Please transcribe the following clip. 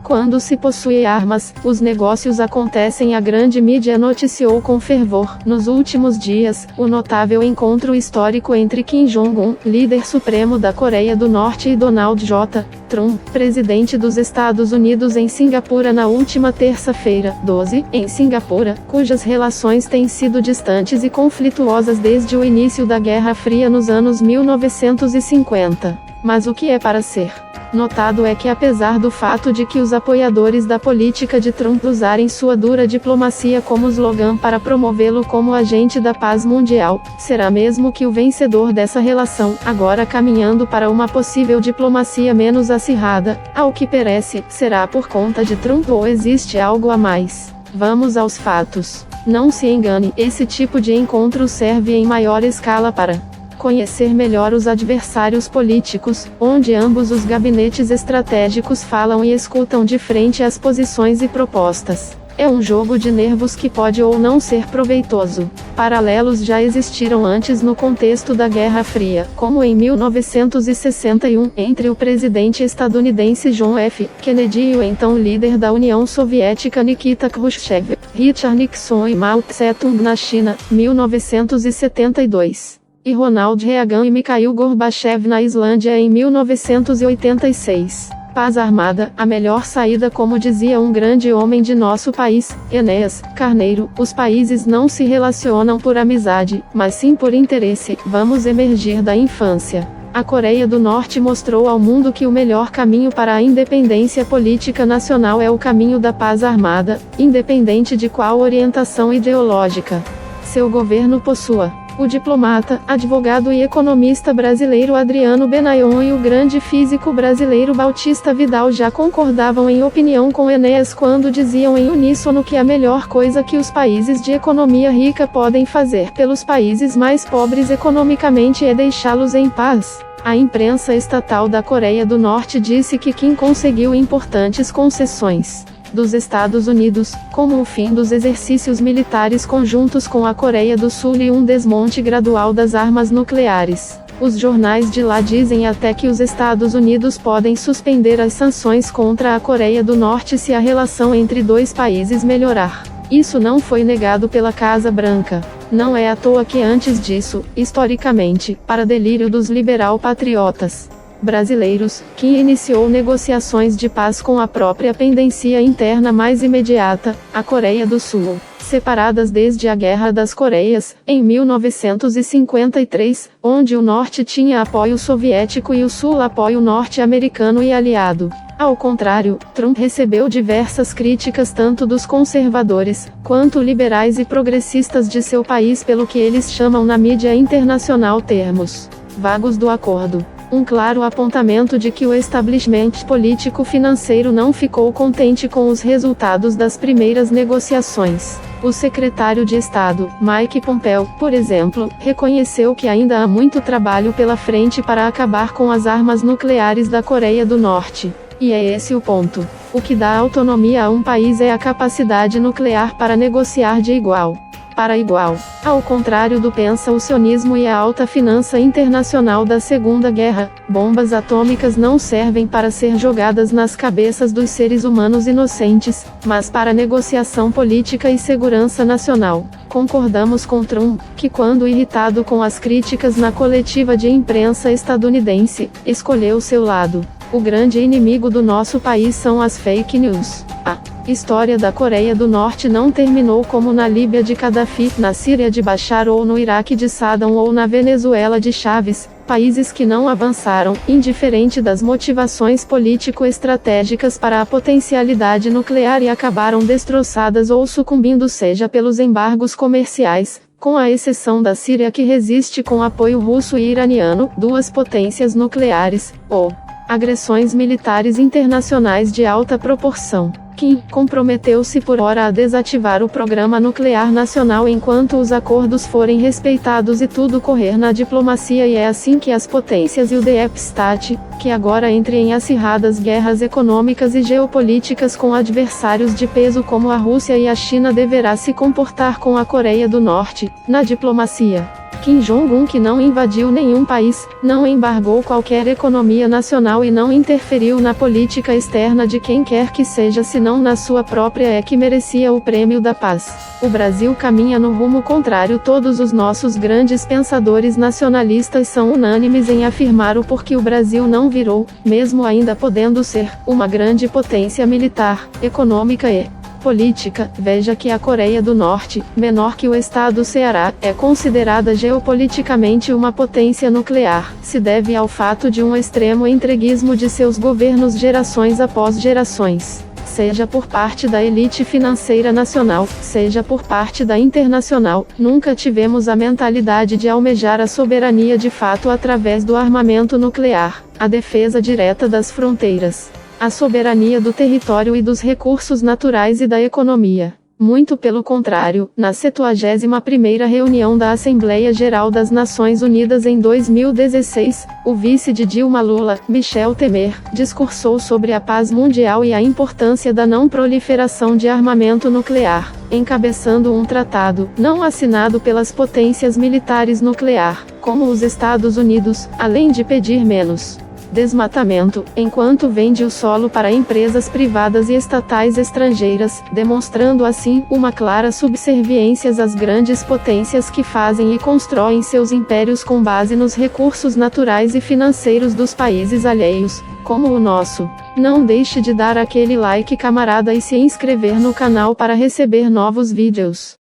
Quando se possui armas, os negócios acontecem. A grande mídia noticiou com fervor, nos últimos dias, o notável encontro histórico entre Kim Jong-un, líder supremo da Coreia do Norte, e Donald J. Trump, presidente dos Estados Unidos, em Singapura na última terça-feira, 12, em Singapura, cujas relações têm sido distantes e conflituosas desde o início da Guerra Fria nos anos 1950. Mas o que é para ser notado é que, apesar do fato de que os apoiadores da política de Trump usarem sua dura diplomacia como slogan para promovê-lo como agente da paz mundial, será mesmo que o vencedor dessa relação, agora caminhando para uma possível diplomacia menos acirrada, ao que parece, será por conta de Trump ou existe algo a mais? Vamos aos fatos. Não se engane, esse tipo de encontro serve em maior escala para conhecer melhor os adversários políticos, onde ambos os gabinetes estratégicos falam e escutam de frente as posições e propostas. É um jogo de nervos que pode ou não ser proveitoso. Paralelos já existiram antes no contexto da Guerra Fria, como em 1961, entre o presidente estadunidense John F. Kennedy e o então líder da União Soviética Nikita Khrushchev, Richard Nixon e Mao Tse-tung na China, 1972. E Ronald Reagan e Mikhail Gorbachev na Islândia em 1986. Paz armada, a melhor saída, como dizia um grande homem de nosso país, Enéas Carneiro. Os países não se relacionam por amizade, mas sim por interesse. Vamos emergir da infância. A Coreia do Norte mostrou ao mundo que o melhor caminho para a independência política nacional é o caminho da paz armada, independente de qual orientação ideológica seu governo possua. O diplomata, advogado e economista brasileiro Adriano Benayon e o grande físico brasileiro Bautista Vidal já concordavam em opinião com Enéas quando diziam em uníssono que a melhor coisa que os países de economia rica podem fazer pelos países mais pobres economicamente é deixá-los em paz. A imprensa estatal da Coreia do Norte disse que Kim conseguiu importantes concessões dos Estados Unidos, como o fim dos exercícios militares conjuntos com a Coreia do Sul e um desmonte gradual das armas nucleares. Os jornais de lá dizem até que os Estados Unidos podem suspender as sanções contra a Coreia do Norte se a relação entre dois países melhorar. Isso não foi negado pela Casa Branca. Não é à toa que antes disso, historicamente, para delírio dos liberal-patriotas brasileiros, Kim iniciou negociações de paz com a própria pendência interna mais imediata, a Coreia do Sul. Separadas desde a Guerra das Coreias, em 1953, onde o Norte tinha apoio soviético e o Sul apoio norte-americano e aliado. Ao contrário, Trump recebeu diversas críticas tanto dos conservadores, quanto liberais e progressistas de seu país pelo que eles chamam na mídia internacional termos vagos do acordo. Um claro apontamento de que o establishment político-financeiro não ficou contente com os resultados das primeiras negociações. O secretário de Estado, Mike Pompeo, por exemplo, reconheceu que ainda há muito trabalho pela frente para acabar com as armas nucleares da Coreia do Norte. E é esse o ponto. O que dá autonomia a um país é a capacidade nuclear para negociar de igual para igual. Ao contrário do pensa o sionismo e a alta finança internacional da Segunda Guerra, bombas atômicas não servem para ser jogadas nas cabeças dos seres humanos inocentes, mas para negociação política e segurança nacional. Concordamos com Trump, que quando irritado com as críticas na coletiva de imprensa estadunidense, escolheu seu lado. O grande inimigo do nosso país são as fake news. A história da Coreia do Norte não terminou como na Líbia de Gaddafi, na Síria de Bashar ou no Iraque de Saddam ou na Venezuela de Chávez, países que não avançaram, indiferente das motivações político-estratégicas para a potencialidade nuclear e acabaram destroçadas ou sucumbindo seja pelos embargos comerciais, com a exceção da Síria que resiste com apoio russo e iraniano, duas potências nucleares, ou agressões militares internacionais de alta proporção. Kim comprometeu-se por hora a desativar o programa nuclear nacional enquanto os acordos forem respeitados e tudo correr na diplomacia, e é assim que as potências e o Deep State, que agora entra em acirradas guerras econômicas e geopolíticas com adversários de peso como a Rússia e a China, deverá se comportar com a Coreia do Norte, na diplomacia. Kim Jong-un, que não invadiu nenhum país, não embargou qualquer economia nacional e não interferiu na política externa de quem quer que seja senão na sua própria, é que merecia o prêmio da paz. O Brasil caminha no rumo contrário. Todos os nossos grandes pensadores nacionalistas são unânimes em afirmar o porquê o Brasil não virou, mesmo ainda podendo ser, uma grande potência militar, econômica e política. Veja que a Coreia do Norte, menor que o estado Ceará, é considerada geopoliticamente uma potência nuclear. Se deve ao fato de um extremo entreguismo de seus governos gerações após gerações, seja por parte da elite financeira nacional, seja por parte da internacional. Nunca tivemos a mentalidade de almejar a soberania de fato através do armamento nuclear, a defesa direta das fronteiras, a soberania do território e dos recursos naturais e da economia. Muito pelo contrário, na 71ª reunião da Assembleia Geral das Nações Unidas em 2016, o vice de Dilma, Lula, Michel Temer, discursou sobre a paz mundial e a importância da não proliferação de armamento nuclear, encabeçando um tratado, não assinado pelas potências militares nuclear, como os Estados Unidos, além de pedir menos desmatamento, enquanto vende o solo para empresas privadas e estatais estrangeiras, demonstrando assim uma clara subserviência às grandes potências que fazem e constroem seus impérios com base nos recursos naturais e financeiros dos países alheios, como o nosso. Não deixe de dar aquele like, camarada, e se inscrever no canal para receber novos vídeos.